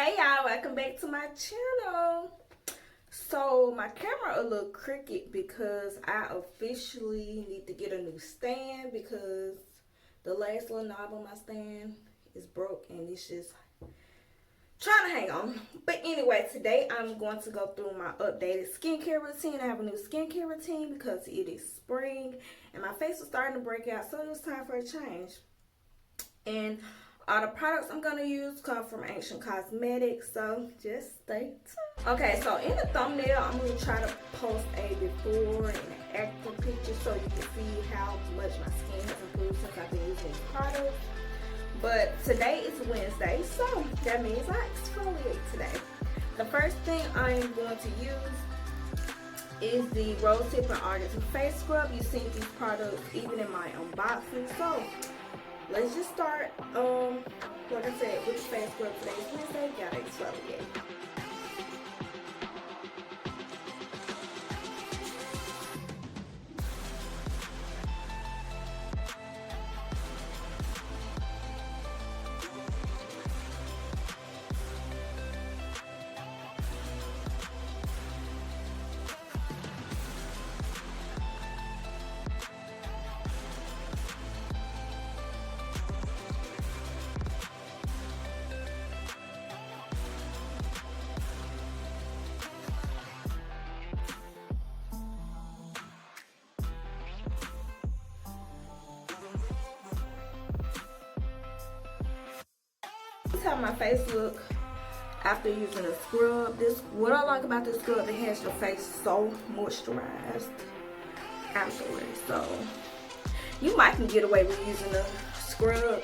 Hey y'all, welcome back to my channel. So my camera a little crooked because I officially need to get a new stand because the last little knob on my stand is broke and it's just trying to hang on. But anyway, today I'm going to go through my updated skincare routine. I have a new skincare routine because it is spring and my face was starting to break out, so it was time for a change. And all the products I'm going to use come from Ancient Cosmetics, so just stay tuned. Okay, so in the thumbnail, I'm going to try to post a before and after picture so you can see how much my skin has improved since I've been using these products. But today is Wednesday, so that means I exfoliate today. The first thing I am going to use is the Rose Hip and Artist Face Scrub. You've seen these products even in my unboxing, so let's just start, like I said, with the face scrub. Today's Wednesday, gotta exfoliate. This is how my face look after using a scrub. What I like about this scrub, it has your face so moisturized afterwards. So you might can get away with using a scrub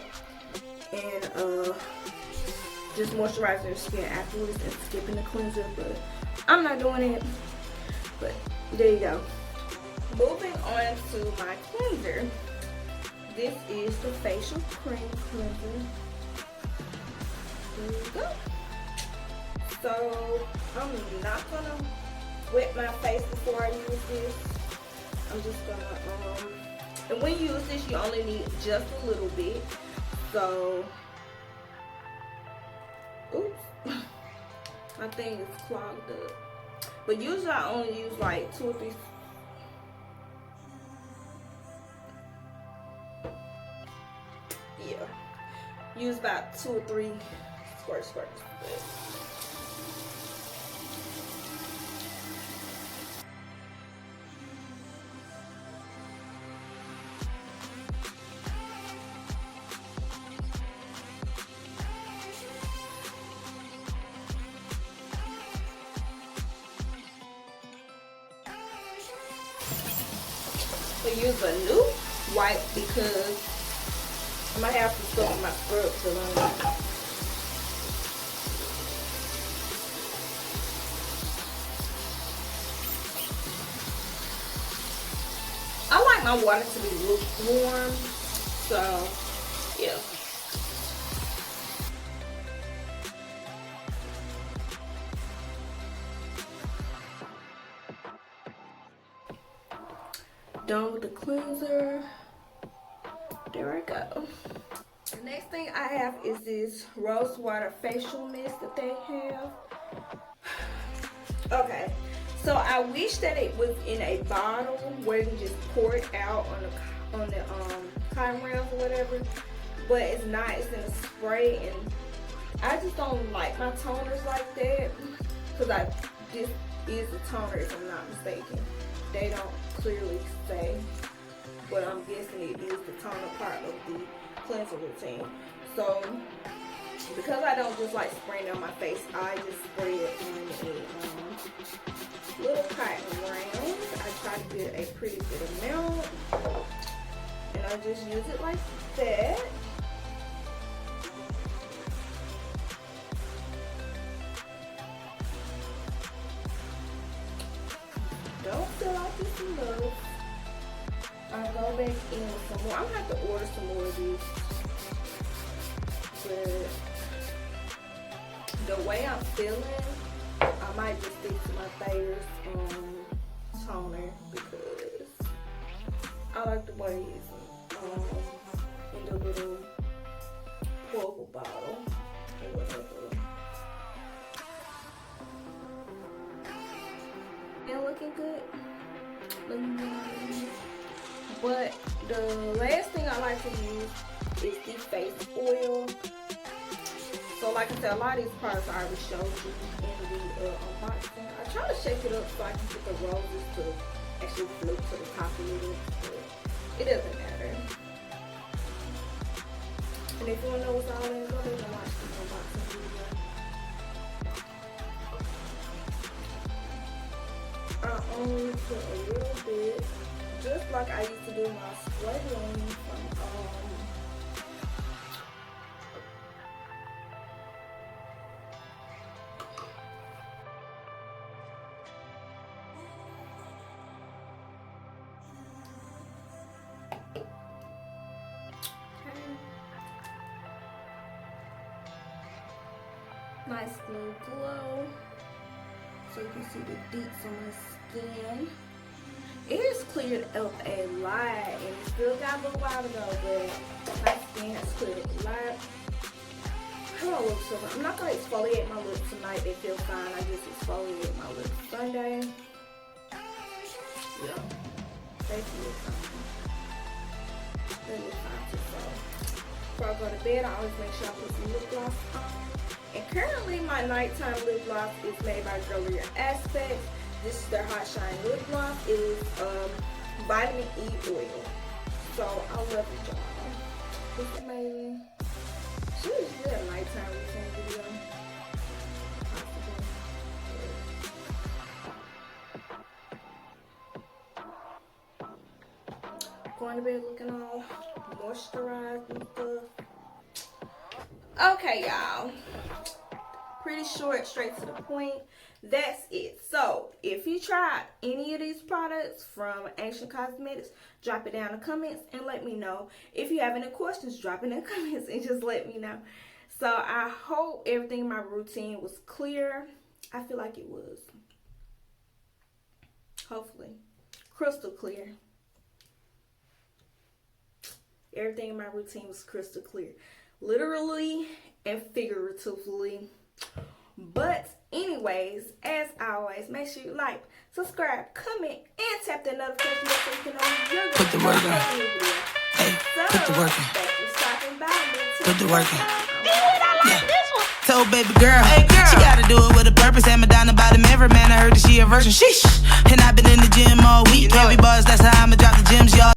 and just moisturizing your skin afterwards and skipping the cleanser, but I'm not doing it. But there you go. Moving on to my cleanser. This is the facial cream cleanser. There you go. So I'm not gonna wet my face before I use this. I'm just gonna and when you use this, you only need just a little bit. So oops, my thing is clogged up. But usually I only use like 2 or 3. Yeah, use about 2 or 3 squirts. So use a new wipe because I might have to stuff in my scrub till I like my water to be lukewarm, so yeah. Done with the cleanser. There I go. The next thing I have is this rose water facial mist that they have. Okay, so I wish that it was in a bottle where you can just pour it out on the cotton rails or whatever, but it's not. It's in a spray, and I just don't like my toners like that because this is a toner if I'm not mistaken. They don't clearly say, but I'm guessing it is the toner part of the cleanser routine. So because I don't just like spraying it on my face, I just spray it on a little cotton round. I try to get a pretty good amount, and I just use it like that. Don't feel like it's enough. I'll go back in with some more. I'm gonna have to order some more of these. But the way I'm feeling, I might just stick to my Thayer's toner because I like the way it's in the little portable bottle or whatever. looking good. But the last thing I like to use is the face oil. So like I said, a lot of these products I already showed you in the unboxing. I try to shake it up so I can get the roses to actually float to the top a little, but it doesn't matter. And if you want to know what's all in, go ahead and watch this unboxing video. I only put a little bit, just like I used to do my spray line from nice little glow, so you can see the deeps on my skin. It has cleared up a lot, and it still got a little while to go, but my skin has cleared up a lot. How do I look so much? I'm not going to exfoliate my lips tonight. They feel fine. I just exfoliate my lips Sunday. Yeah, they feel fine. They look fine too. So before I go to bed, I always make sure I put some lip gloss on. And currently my nighttime lip gloss is made by Girlier Aspects. This is their Hot Shine lip gloss. It is vitamin E oil. So I love it, y'all. It's amazing. She was really a nighttime routine video. Going to bed looking all moisturized and stuff. Okay, y'all. Pretty short, straight to the point. That's it. So, if you tried any of these products from Ancient Cosmetics, drop it down in the comments and let me know. If you have any questions, drop it in the comments and just let me know. So, I hope everything in my routine was clear. I feel like it was. Hopefully. Crystal clear. Everything in my routine was crystal clear. Literally and figuratively. But anyways, as always, make sure you like, subscribe, comment, and tap that notification bell so you can know you're going to put the work on. Hey, put the work on. Thank you for stopping by. Put the work on. Told baby girl, hey girl, she gotta do it with a purpose. And Madonna by the every man, I heard that she a virgin. Sheesh. And I've been in the gym all week. Heavy bars, that's how I'ma drop the gems, y'all.